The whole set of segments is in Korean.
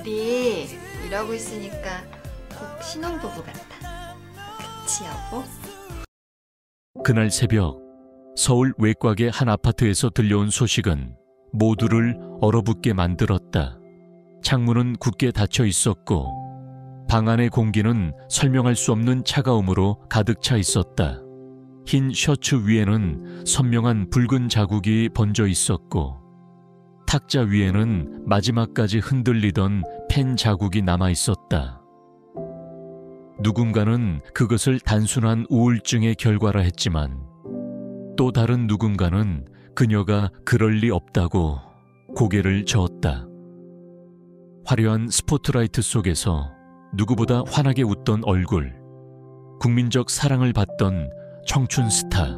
우리 이러고 있으니까 꼭 신혼부부 같아. 그치, 여보? 그날 새벽 서울 외곽의 한 아파트에서 들려온 소식은 모두를 얼어붙게 만들었다. 창문은 굳게 닫혀 있었고 방 안의 공기는 설명할 수 없는 차가움으로 가득 차 있었다. 흰 셔츠 위에는 선명한 붉은 자국이 번져 있었고 탁자 위에는 마지막까지 흔들리던 펜 자국이 남아 있었다. 누군가는 그것을 단순한 우울증의 결과라 했지만 또 다른 누군가는 그녀가 그럴 리 없다고 고개를 저었다. 화려한 스포트라이트 속에서 누구보다 환하게 웃던 얼굴, 국민적 사랑을 받던 청춘 스타,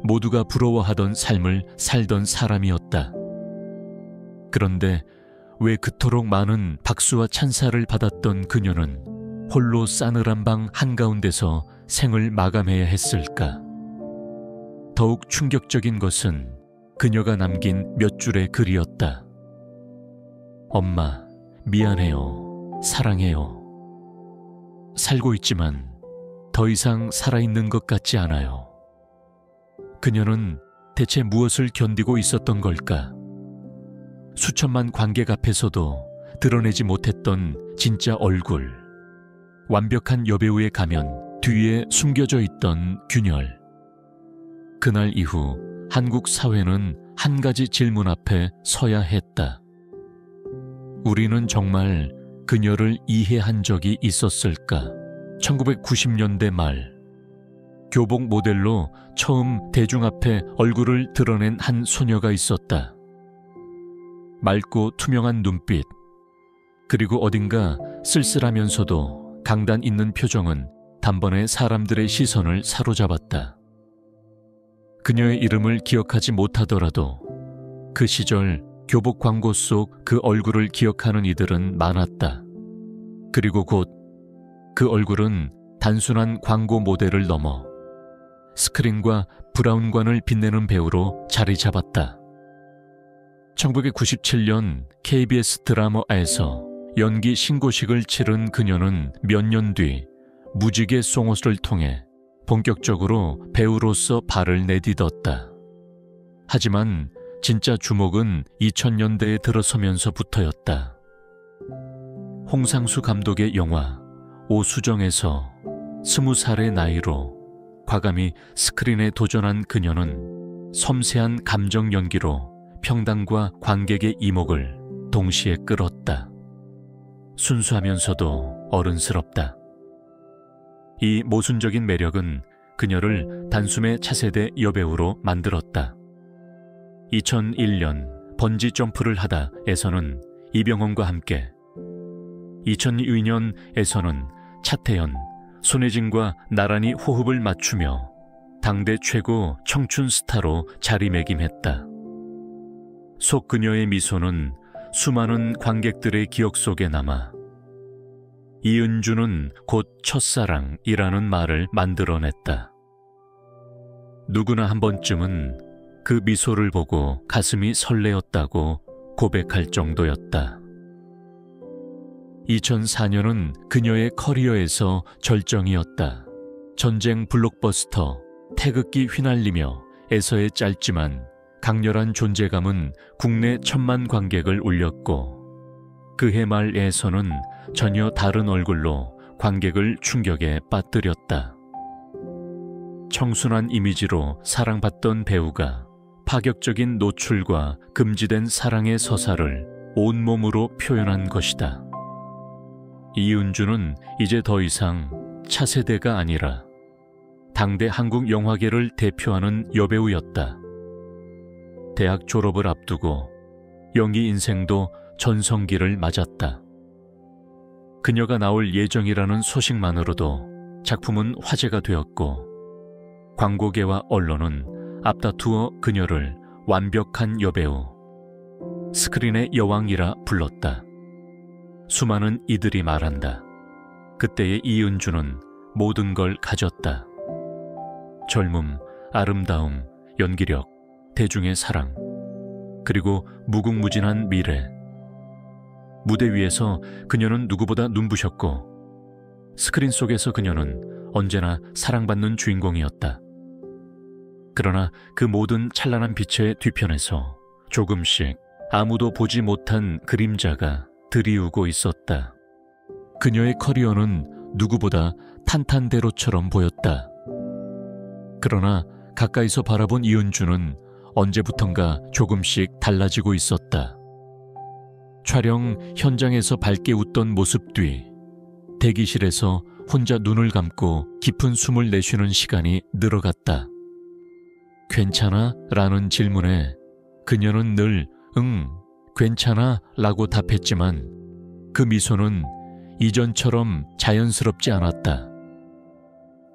모두가 부러워하던 삶을 살던 사람이었다. 그런데 왜 그토록 많은 박수와 찬사를 받았던 그녀는 홀로 싸늘한 방 한가운데서 생을 마감해야 했을까? 더욱 충격적인 것은 그녀가 남긴 몇 줄의 글이었다. 엄마, 미안해요. 사랑해요. 살고 있지만 더 이상 살아있는 것 같지 않아요. 그녀는 대체 무엇을 견디고 있었던 걸까? 수천만 관객 앞에서도 드러내지 못했던 진짜 얼굴, 완벽한 여배우의 가면 뒤에 숨겨져 있던 균열. 그날 이후 한국 사회는 한 가지 질문 앞에 서야 했다. 우리는 정말 그녀를 이해한 적이 있었을까? 1990년대 말, 교복 모델로 처음 대중 앞에 얼굴을 드러낸 한 소녀가 있었다. 맑고 투명한 눈빛, 그리고 어딘가 쓸쓸하면서도 강단 있는 표정은 단번에 사람들의 시선을 사로잡았다. 그녀의 이름을 기억하지 못하더라도 그 시절 교복 광고 속 그 얼굴을 기억하는 이들은 많았다. 그리고 곧 그 얼굴은 단순한 광고 모델을 넘어 스크린과 브라운관을 빛내는 배우로 자리 잡았다. 1997년 KBS 드라마에서 연기 신고식을 치른 그녀는 몇 년 뒤 무지개 송옷을 통해 본격적으로 배우로서 발을 내딛었다. 하지만 진짜 주목은 2000년대에 들어서면서부터였다. 홍상수 감독의 영화 오수정에서 20살의 나이로 과감히 스크린에 도전한 그녀는 섬세한 감정 연기로 평당과 관객의 이목을 동시에 끌었다. 순수하면서도 어른스럽다. 이 모순적인 매력은 그녀를 단숨에 차세대 여배우로 만들었다. 2001년 번지 점프를 하다에서는 이병헌과 함께, 2002년에서는 차태현, 손예진과 나란히 호흡을 맞추며 당대 최고 청춘 스타로 자리매김했다. 속 그녀의 미소는 수많은 관객들의 기억 속에 남아 이은주는 곧 첫사랑이라는 말을 만들어냈다. 누구나 한 번쯤은 그 미소를 보고 가슴이 설레었다고 고백할 정도였다. 2004년은 그녀의 커리어에서 절정이었다. 전쟁 블록버스터 태극기 휘날리며 에서의 짧지만 강렬한 존재감은 국내 1000만 관객을 울렸고 그해 말에서는 전혀 다른 얼굴로 관객을 충격에 빠뜨렸다. 청순한 이미지로 사랑받던 배우가 파격적인 노출과 금지된 사랑의 서사를 온몸으로 표현한 것이다. 이은주는 이제 더 이상 차세대가 아니라 당대 한국 영화계를 대표하는 여배우였다. 대학 졸업을 앞두고 연기 인생도 전성기를 맞았다. 그녀가 나올 예정이라는 소식만으로도 작품은 화제가 되었고 광고계와 언론은 앞다투어 그녀를 완벽한 여배우, 스크린의 여왕이라 불렀다. 수많은 이들이 말한다. 그때의 이은주는 모든 걸 가졌다. 젊음, 아름다움, 연기력, 대중의 사랑, 그리고 무궁무진한 미래. 무대 위에서 그녀는 누구보다 눈부셨고 스크린 속에서 그녀는 언제나 사랑받는 주인공이었다. 그러나 그 모든 찬란한 빛의 뒤편에서 조금씩 아무도 보지 못한 그림자가 드리우고 있었다. 그녀의 커리어는 누구보다 탄탄대로처럼 보였다. 그러나 가까이서 바라본 이은주는 언제부턴가 조금씩 달라지고 있었다. 촬영 현장에서 밝게 웃던 모습 뒤 대기실에서 혼자 눈을 감고 깊은 숨을 내쉬는 시간이 늘어갔다. 괜찮아? 라는 질문에 그녀는 늘 응, 괜찮아 라고 답했지만 그 미소는 이전처럼 자연스럽지 않았다.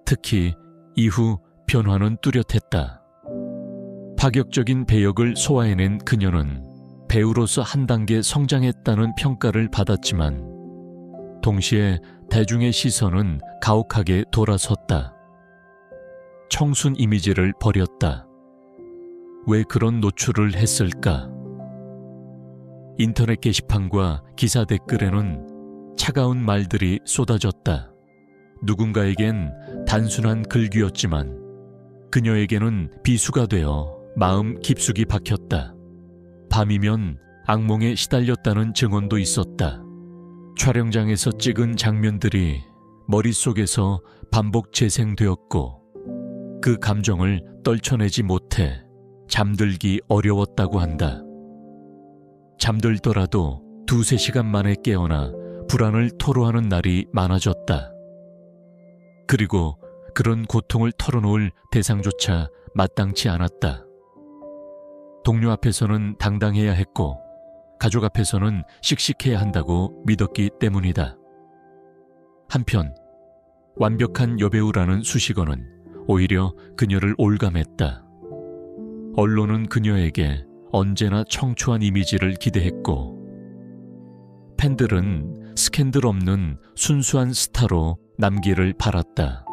특히 이후 변화는 뚜렷했다. 파격적인 배역을 소화해낸 그녀는 배우로서 한 단계 성장했다는 평가를 받았지만 동시에 대중의 시선은 가혹하게 돌아섰다. 청순 이미지를 버렸다. 왜 그런 노출을 했을까? 인터넷 게시판과 기사 댓글에는 차가운 말들이 쏟아졌다. 누군가에겐 단순한 글귀였지만 그녀에게는 비수가 되어 마음 깊숙이 박혔다. 밤이면 악몽에 시달렸다는 증언도 있었다. 촬영장에서 찍은 장면들이 머릿속에서 반복 재생되었고 그 감정을 떨쳐내지 못해 잠들기 어려웠다고 한다. 잠들더라도 2-3시간 만에 깨어나 불안을 토로하는 날이 많아졌다. 그리고 그런 고통을 털어놓을 대상조차 마땅치 않았다. 동료 앞에서는 당당해야 했고 가족 앞에서는 씩씩해야 한다고 믿었기 때문이다. 한편 완벽한 여배우라는 수식어는 오히려 그녀를 올감했다. 언론은 그녀에게 언제나 청초한 이미지를 기대했고 팬들은 스캔들 없는 순수한 스타로 남기를 바랐다.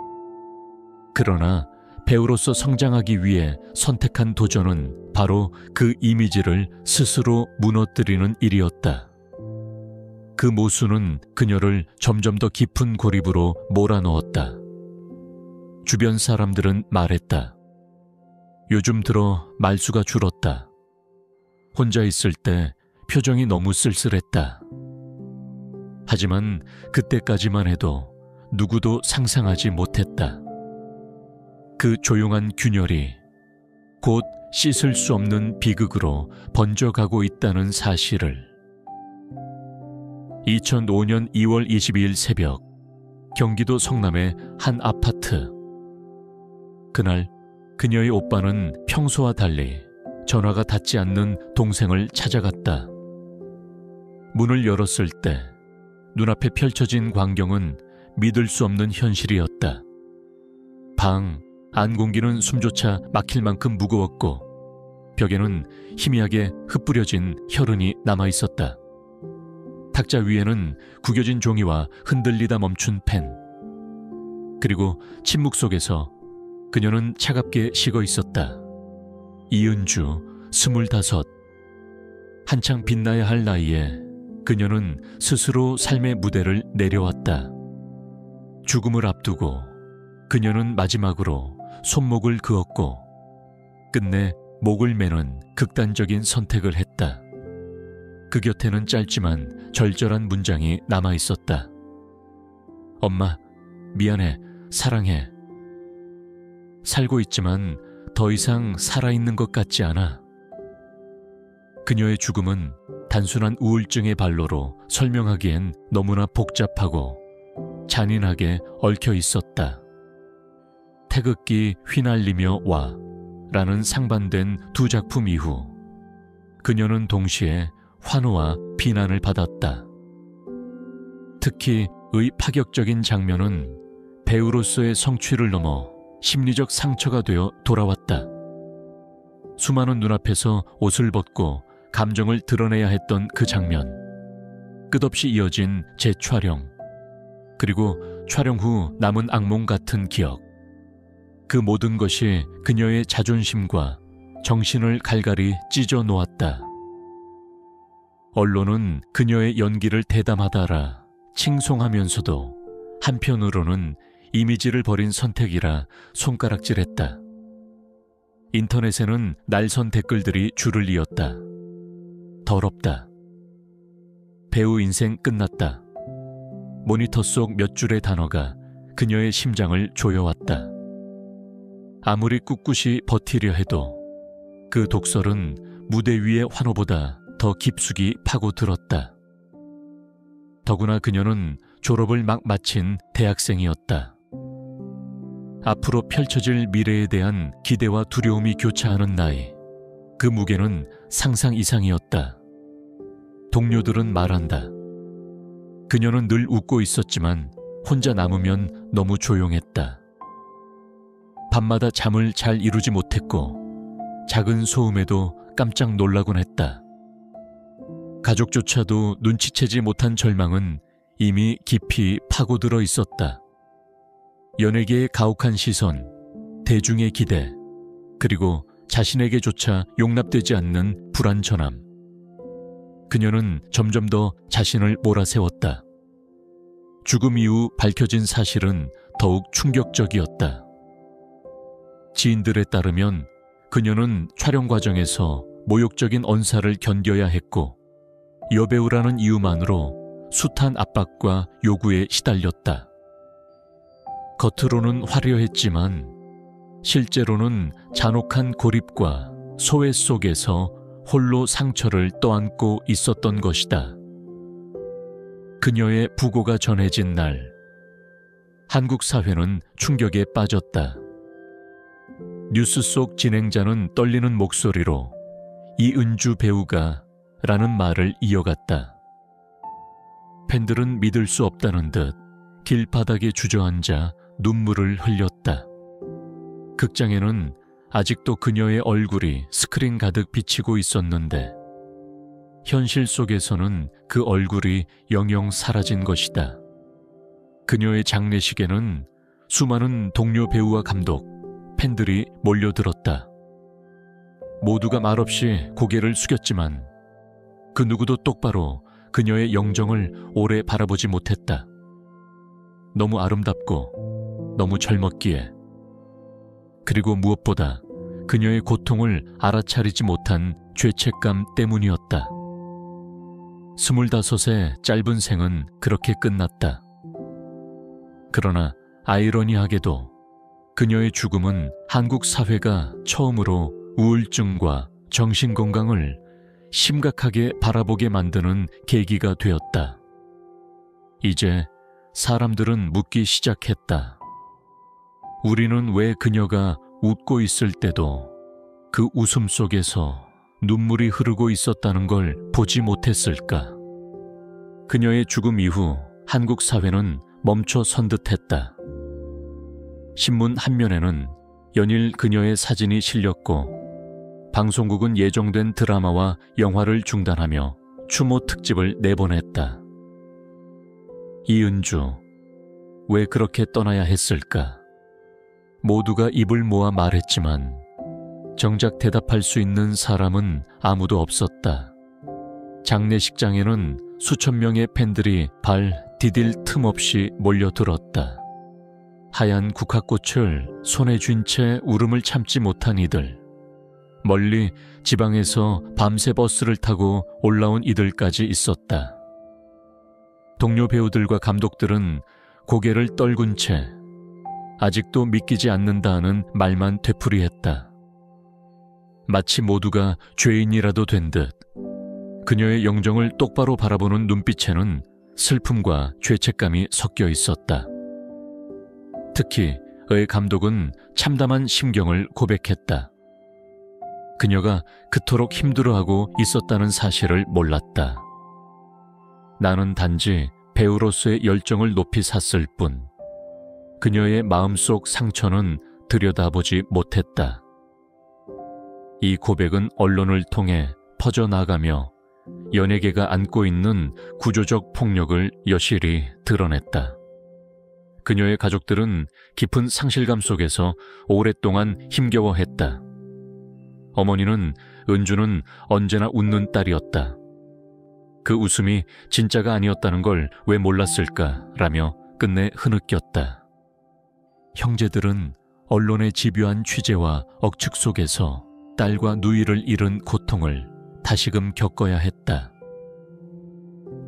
그러나 배우로서 성장하기 위해 선택한 도전은 바로 그 이미지를 스스로 무너뜨리는 일이었다. 그 모순은 그녀를 점점 더 깊은 고립으로 몰아넣었다. 주변 사람들은 말했다. 요즘 들어 말수가 줄었다. 혼자 있을 때 표정이 너무 쓸쓸했다. 하지만 그때까지만 해도 누구도 상상하지 못했다. 그 조용한 균열이 곧 씻을 수 없는 비극으로 번져가고 있다는 사실을. 2005년 2월 22일 새벽 경기도 성남의 한 아파트. 그날 그녀의 오빠는 평소와 달리 전화가 닿지 않는 동생을 찾아갔다. 문을 열었을 때 눈앞에 펼쳐진 광경은 믿을 수 없는 현실이었다. 방 안 공기는 숨조차 막힐 만큼 무거웠고 벽에는 희미하게 흩뿌려진 혈흔이 남아있었다. 탁자 위에는 구겨진 종이와 흔들리다 멈춘 펜. 그리고 침묵 속에서 그녀는 차갑게 식어 있었다. 이은주, 25. 한창 빛나야 할 나이에 그녀는 스스로 삶의 무대를 내려왔다. 죽음을 앞두고 그녀는 마지막으로 손목을 그었고 끝내 목을 매는 극단적인 선택을 했다. 그 곁에는 짧지만 절절한 문장이 남아있었다. 엄마, 미안해, 사랑해. 살고 있지만 더 이상 살아있는 것 같지 않아. 그녀의 죽음은 단순한 우울증의 발로로 설명하기엔 너무나 복잡하고 잔인하게 얽혀 있었다. 태극기 휘날리며 와 라는 상반된 두 작품 이후 그녀는 동시에 환호와 비난을 받았다. 특히 의 파격적인 장면은 배우로서의 성취를 넘어 심리적 상처가 되어 돌아왔다. 수많은 눈앞에서 옷을 벗고 감정을 드러내야 했던 그 장면, 끝없이 이어진 재촬영, 그리고 촬영 후 남은 악몽 같은 기억. 그 모든 것이 그녀의 자존심과 정신을 갈갈이 찢어 놓았다. 언론은 그녀의 연기를 대담하다라 칭송하면서도 한편으로는 이미지를 버린 선택이라 손가락질했다. 인터넷에는 날선 댓글들이 줄을 이었다. 더럽다. 배우 인생 끝났다. 모니터 속 몇 줄의 단어가 그녀의 심장을 조여왔다. 아무리 꿋꿋이 버티려 해도 그 독설은 무대 위의 환호보다 더 깊숙이 파고들었다. 더구나 그녀는 졸업을 막 마친 대학생이었다. 앞으로 펼쳐질 미래에 대한 기대와 두려움이 교차하는 나이. 그 무게는 상상 이상이었다. 동료들은 말한다. 그녀는 늘 웃고 있었지만 혼자 남으면 너무 조용했다. 밤마다 잠을 잘 이루지 못했고 작은 소음에도 깜짝 놀라곤 했다. 가족조차도 눈치채지 못한 절망은 이미 깊이 파고들어 있었다. 연예계의 가혹한 시선, 대중의 기대, 그리고 자신에게조차 용납되지 않는 불완전함. 그녀는 점점 더 자신을 몰아세웠다. 죽음 이후 밝혀진 사실은 더욱 충격적이었다. 지인들에 따르면 그녀는 촬영 과정에서 모욕적인 언사를 견뎌야 했고 여배우라는 이유만으로 숱한 압박과 요구에 시달렸다. 겉으로는 화려했지만 실제로는 잔혹한 고립과 소외 속에서 홀로 상처를 떠안고 있었던 것이다. 그녀의 부고가 전해진 날, 한국 사회는 충격에 빠졌다. 뉴스 속 진행자는 떨리는 목소리로 이은주 배우가 라는 말을 이어갔다. 팬들은 믿을 수 없다는 듯 길바닥에 주저앉아 눈물을 흘렸다. 극장에는 아직도 그녀의 얼굴이 스크린 가득 비치고 있었는데 현실 속에서는 그 얼굴이 영영 사라진 것이다. 그녀의 장례식에는 수많은 동료 배우와 감독, 팬들이 몰려들었다. 모두가 말없이 고개를 숙였지만 그 누구도 똑바로 그녀의 영정을 오래 바라보지 못했다. 너무 아름답고 너무 젊었기에, 그리고 무엇보다 그녀의 고통을 알아차리지 못한 죄책감 때문이었다. 25의 짧은 생은 그렇게 끝났다. 그러나 아이러니하게도 그녀의 죽음은 한국 사회가 처음으로 우울증과 정신건강을 심각하게 바라보게 만드는 계기가 되었다. 이제 사람들은 묻기 시작했다. 우리는 왜 그녀가 웃고 있을 때도 그 웃음 속에서 눈물이 흐르고 있었다는 걸 보지 못했을까? 그녀의 죽음 이후 한국 사회는 멈춰 선 듯했다. 신문 한 면에는 연일 그녀의 사진이 실렸고 방송국은 예정된 드라마와 영화를 중단하며 추모 특집을 내보냈다. 이은주, 왜 그렇게 떠나야 했을까? 모두가 입을 모아 말했지만 정작 대답할 수 있는 사람은 아무도 없었다. 장례식장에는 수천 명의 팬들이 발 디딜 틈 없이 몰려들었다. 하얀 국화꽃을 손에 쥔 채 울음을 참지 못한 이들, 멀리 지방에서 밤새 버스를 타고 올라온 이들까지 있었다. 동료 배우들과 감독들은 고개를 떨군 채 아직도 믿기지 않는다는 말만 되풀이했다. 마치 모두가 죄인이라도 된 듯 그녀의 영정을 똑바로 바라보는 눈빛에는 슬픔과 죄책감이 섞여 있었다. 특히 의 감독은 참담한 심경을 고백했다. 그녀가 그토록 힘들어하고 있었다는 사실을 몰랐다. 나는 단지 배우로서의 열정을 높이 샀을 뿐 그녀의 마음속 상처는 들여다보지 못했다. 이 고백은 언론을 통해 퍼져나가며 연예계가 안고 있는 구조적 폭력을 여실히 드러냈다. 그녀의 가족들은 깊은 상실감 속에서 오랫동안 힘겨워했다. 어머니는 은주는 언제나 웃는 딸이었다. 그 웃음이 진짜가 아니었다는 걸 왜 몰랐을까라며 끝내 흐느꼈다. 형제들은 언론의 집요한 취재와 억측 속에서 딸과 누이를 잃은 고통을 다시금 겪어야 했다.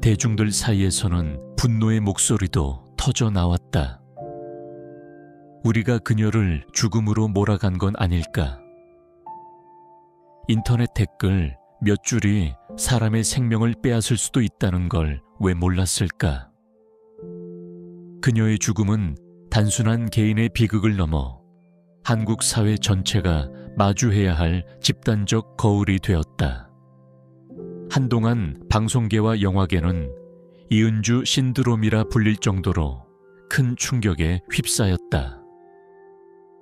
대중들 사이에서는 분노의 목소리도 터져 나왔다. 우리가 그녀를 죽음으로 몰아간 건 아닐까? 인터넷 댓글 몇 줄이 사람의 생명을 빼앗을 수도 있다는 걸 왜 몰랐을까? 그녀의 죽음은 단순한 개인의 비극을 넘어 한국 사회 전체가 마주해야 할 집단적 거울이 되었다. 한동안 방송계와 영화계는 이은주 신드롬이라 불릴 정도로 큰 충격에 휩싸였다.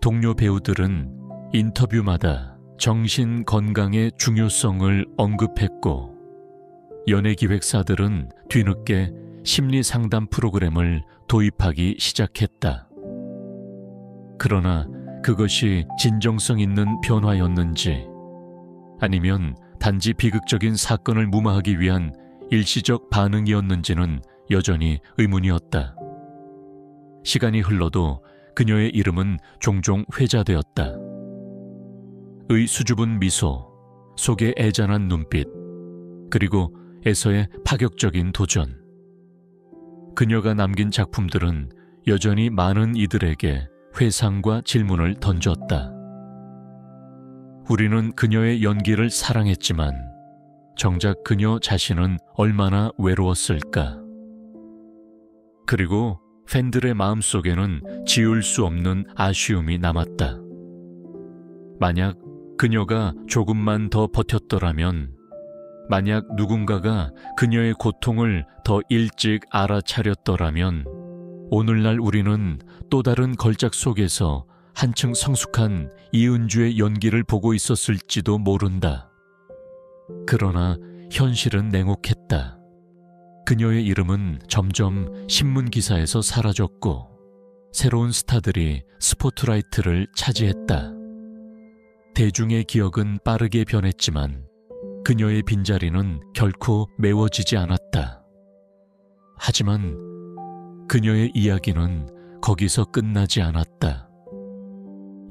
동료 배우들은 인터뷰마다 정신 건강의 중요성을 언급했고, 연예기획사들은 뒤늦게 심리 상담 프로그램을 도입하기 시작했다. 그러나 그것이 진정성 있는 변화였는지, 아니면 단지 비극적인 사건을 무마하기 위한 일시적 반응이었는지는 여전히 의문이었다. 시간이 흘러도 그녀의 이름은 종종 회자되었다. 의 수줍은 미소, 속에 애잔한 눈빛, 그리고 에서의 파격적인 도전. 그녀가 남긴 작품들은 여전히 많은 이들에게 회상과 질문을 던졌다. 우리는 그녀의 연기를 사랑했지만 정작 그녀 자신은 얼마나 외로웠을까? 그리고 팬들의 마음속에는 지울 수 없는 아쉬움이 남았다. 만약 그녀가 조금만 더 버텼더라면, 만약 누군가가 그녀의 고통을 더 일찍 알아차렸더라면, 오늘날 우리는 또 다른 걸작 속에서 한층 성숙한 이은주의 연기를 보고 있었을지도 모른다. 그러나 현실은 냉혹했다. 그녀의 이름은 점점 신문 기사에서 사라졌고, 새로운 스타들이 스포트라이트를 차지했다. 대중의 기억은 빠르게 변했지만 그녀의 빈자리는 결코 메워지지 않았다. 하지만 그녀의 이야기는 거기서 끝나지 않았다.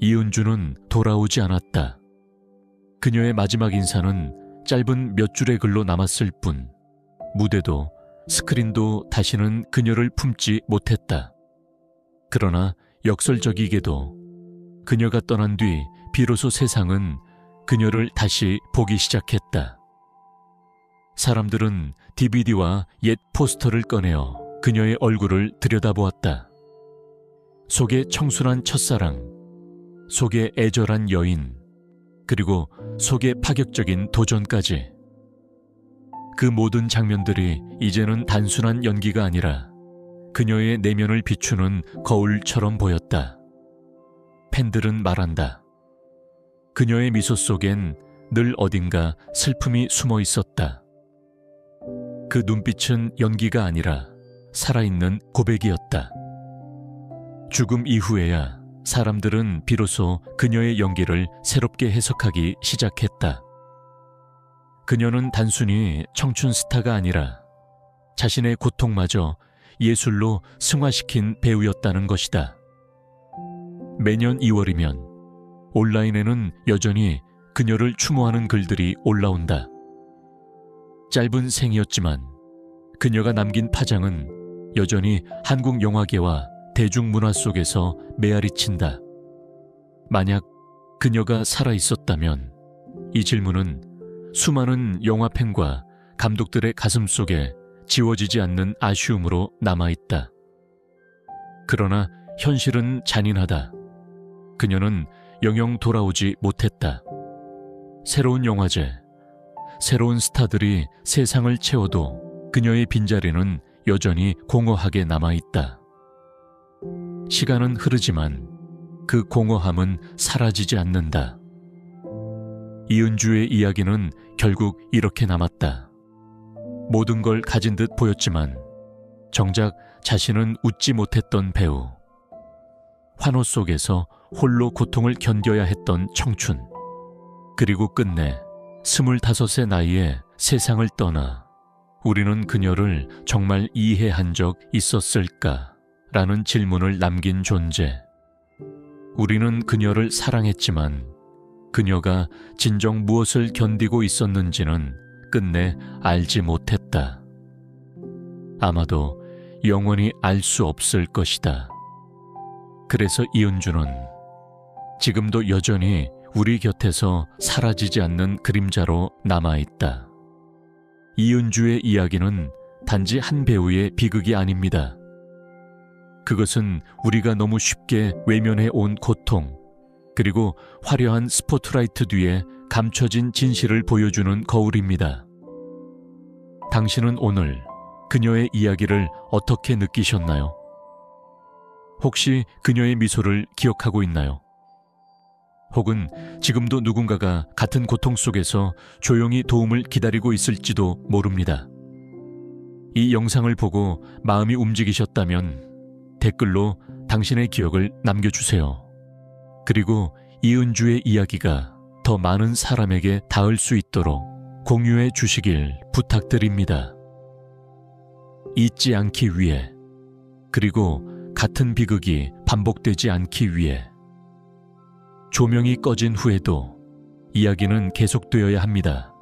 이은주는 돌아오지 않았다. 그녀의 마지막 인사는 짧은 몇 줄의 글로 남았을 뿐, 무대도 스크린도 다시는 그녀를 품지 못했다. 그러나 역설적이게도 그녀가 떠난 뒤 비로소 세상은 그녀를 다시 보기 시작했다. 사람들은 DVD와 옛 포스터를 꺼내어 그녀의 얼굴을 들여다보았다. 속에 청순한 첫사랑, 속에 애절한 여인, 그리고 속에 파격적인 도전까지. 그 모든 장면들이 이제는 단순한 연기가 아니라 그녀의 내면을 비추는 거울처럼 보였다. 팬들은 말한다. 그녀의 미소 속엔 늘 어딘가 슬픔이 숨어 있었다. 그 눈빛은 연기가 아니라 살아있는 고백이었다. 죽음 이후에야 사람들은 비로소 그녀의 연기를 새롭게 해석하기 시작했다. 그녀는 단순히 청춘 스타가 아니라 자신의 고통마저 예술로 승화시킨 배우였다는 것이다. 매년 2월이면 온라인에는 여전히 그녀를 추모하는 글들이 올라온다. 짧은 생이었지만 그녀가 남긴 파장은 여전히 한국 영화계와 대중문화 속에서 메아리친다. 만약 그녀가 살아있었다면, 이 질문은 수많은 영화팬과 감독들의 가슴 속에 지워지지 않는 아쉬움으로 남아있다. 그러나 현실은 잔인하다. 그녀는 영영 돌아오지 못했다. 새로운 영화제, 새로운 스타들이 세상을 채워도 그녀의 빈자리는 여전히 공허하게 남아있다. 시간은 흐르지만 그 공허함은 사라지지 않는다. 이은주의 이야기는 결국 이렇게 남았다. 모든 걸 가진 듯 보였지만 정작 자신은 웃지 못했던 배우. 환호 속에서 홀로 고통을 견뎌야 했던 청춘. 그리고 끝내 25의 나이에 세상을 떠나 우리는 그녀를 정말 이해한 적 있었을까? 라는 질문을 남긴 존재. 우리는 그녀를 사랑했지만 그녀가 진정 무엇을 견디고 있었는지는 끝내 알지 못했다. 아마도 영원히 알 수 없을 것이다. 그래서 이은주는 지금도 여전히 우리 곁에서 사라지지 않는 그림자로 남아있다. 이은주의 이야기는 단지 한 배우의 비극이 아닙니다. 그것은 우리가 너무 쉽게 외면해 온 고통, 그리고 화려한 스포트라이트 뒤에 감춰진 진실을 보여주는 거울입니다. 당신은 오늘 그녀의 이야기를 어떻게 느끼셨나요? 혹시 그녀의 미소를 기억하고 있나요? 혹은 지금도 누군가가 같은 고통 속에서 조용히 도움을 기다리고 있을지도 모릅니다. 이 영상을 보고 마음이 움직이셨다면 댓글로 당신의 기억을 남겨주세요. 그리고 이은주의 이야기가 더 많은 사람에게 닿을 수 있도록 공유해 주시길 부탁드립니다. 잊지 않기 위해, 그리고 같은 비극이 반복되지 않기 위해. 조명이 꺼진 후에도 이야기는 계속되어야 합니다.